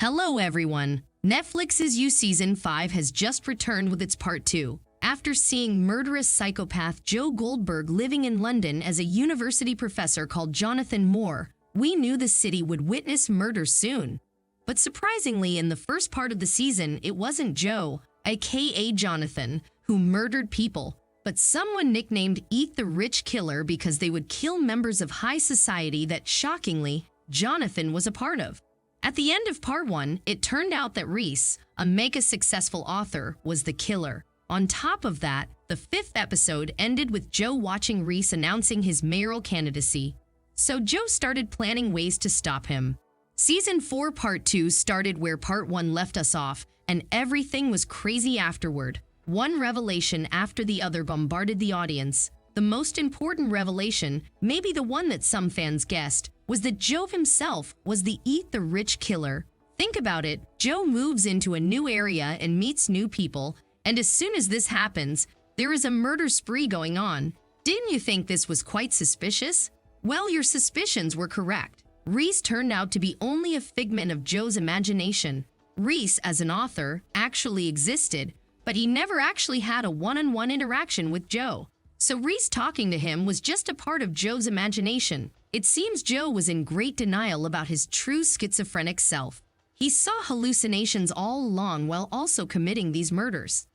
Hello everyone! Netflix's You Season 5 has just returned with its Part 2. After seeing murderous psychopath Joe Goldberg living in London as a university professor called Jonathan Moore, we knew the city would witness murder soon. But surprisingly, in the first part of the season, it wasn't Joe, aka Jonathan, who murdered people, but someone nicknamed Eat the Rich Killer because they would kill members of high society that, shockingly, Jonathan was a part of. At the end of Part 1, it turned out that Reese, a mega-successful author, was the killer. On top of that, the fifth episode ended with Joe watching Reese announcing his mayoral candidacy. So Joe started planning ways to stop him. Season 4 Part 2 started where Part 1 left us off, and everything was crazy afterward. One revelation after the other bombarded the audience. The most important revelation, maybe the one that some fans guessed, was that Joe himself was the Eat the Rich Killer. Think about it, Joe moves into a new area and meets new people, and as soon as this happens, there is a murder spree going on. Didn't you think this was quite suspicious? Well, your suspicions were correct. Reese turned out to be only a figment of Joe's imagination. Reese, as an author, actually existed, but he never actually had a one-on-one interaction with Joe. So Reese talking to him was just a part of Joe's imagination. It seems Joe was in great denial about his true schizophrenic self. He saw hallucinations all along while also committing these murders.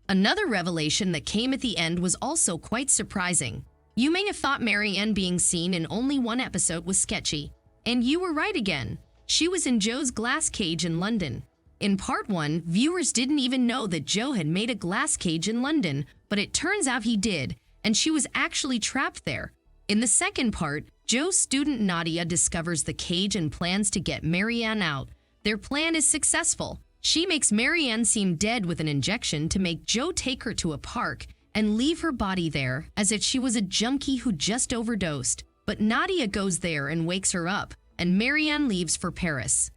Another revelation that came at the end was also quite surprising. You may have thought Marianne being seen in only one episode was sketchy. And you were right again. She was in Joe's glass cage in London. In Part 1, viewers didn't even know that Joe had made a glass cage in London, but it turns out he did, and she was actually trapped there. In the second part, Joe's student Nadia discovers the cage and plans to get Marianne out. Their plan is successful. She makes Marianne seem dead with an injection to make Joe take her to a park and leave her body there as if she was a junkie who just overdosed. But Nadia goes there and wakes her up, and Marianne leaves for Paris.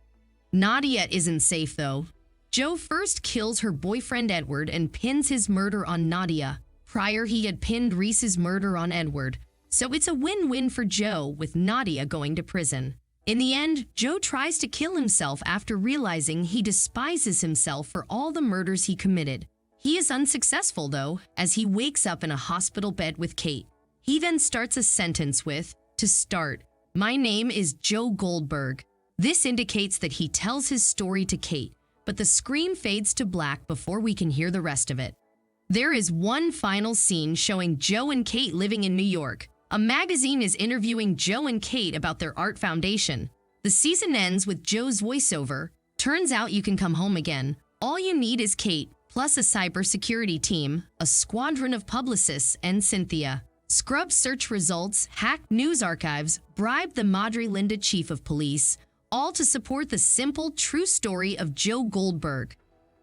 Nadia isn't safe though. Joe first kills her boyfriend Edward and pins his murder on Nadia. Prior, he had pinned Reese's murder on Edward. So it's a win-win for Joe, with Nadia going to prison. In the end, Joe tries to kill himself after realizing he despises himself for all the murders he committed. He is unsuccessful though, as he wakes up in a hospital bed with Kate. He then starts a sentence with, "To start, my name is Joe Goldberg." This indicates that he tells his story to Kate, but the screen fades to black before we can hear the rest of it. There is one final scene showing Joe and Kate living in New York. A magazine is interviewing Joe and Kate about their art foundation. The season ends with Joe's voiceover. Turns out you can come home again. All you need is Kate, plus a cybersecurity team, a squadron of publicists, and Cynthia. Scrub search results, hack news archives, bribe the Madre Linda chief of police, all to support the simple, true story of Joe Goldberg.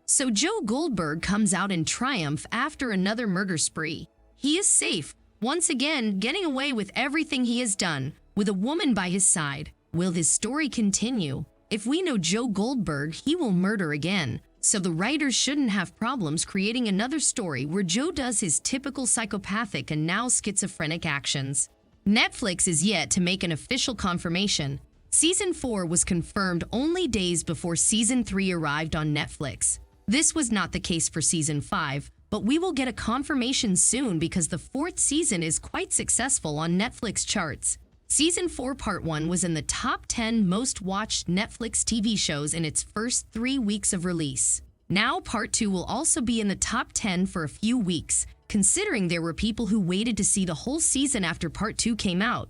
So Joe Goldberg comes out in triumph after another murder spree. He is safe, once again getting away with everything he has done, with a woman by his side. Will this story continue? If we know Joe Goldberg, he will murder again. So the writers shouldn't have problems creating another story where Joe does his typical psychopathic and now schizophrenic actions. Netflix is yet to make an official confirmation. Season 4 was confirmed only days before Season 3 arrived on Netflix. This was not the case for Season 5, but we will get a confirmation soon because the fourth season is quite successful on Netflix charts. Season 4 Part 1 was in the top 10 most watched Netflix TV shows in its first 3 weeks of release. Now Part 2 will also be in the top 10 for a few weeks, considering there were people who waited to see the whole season after Part 2 came out.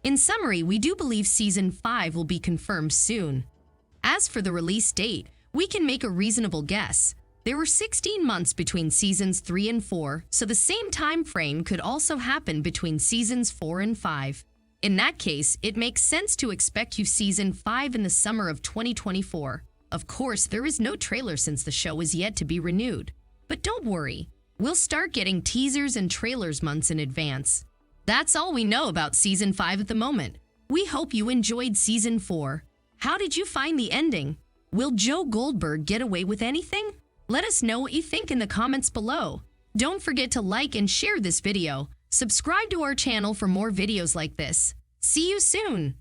In summary, we do believe Season 5 will be confirmed soon. As for the release date, we can make a reasonable guess. There were 16 months between Seasons 3 and 4, so the same time frame could also happen between Seasons 4 and 5. In that case, it makes sense to expect you Season 5 in the summer of 2024. Of course, there is no trailer since the show is yet to be renewed. But don't worry, we'll start getting teasers and trailers months in advance. That's all we know about Season 5 at the moment. We hope you enjoyed Season 4. How did you find the ending? Will Joe Goldberg get away with anything? Let us know what you think in the comments below. Don't forget to like and share this video. Subscribe to our channel for more videos like this. See you soon!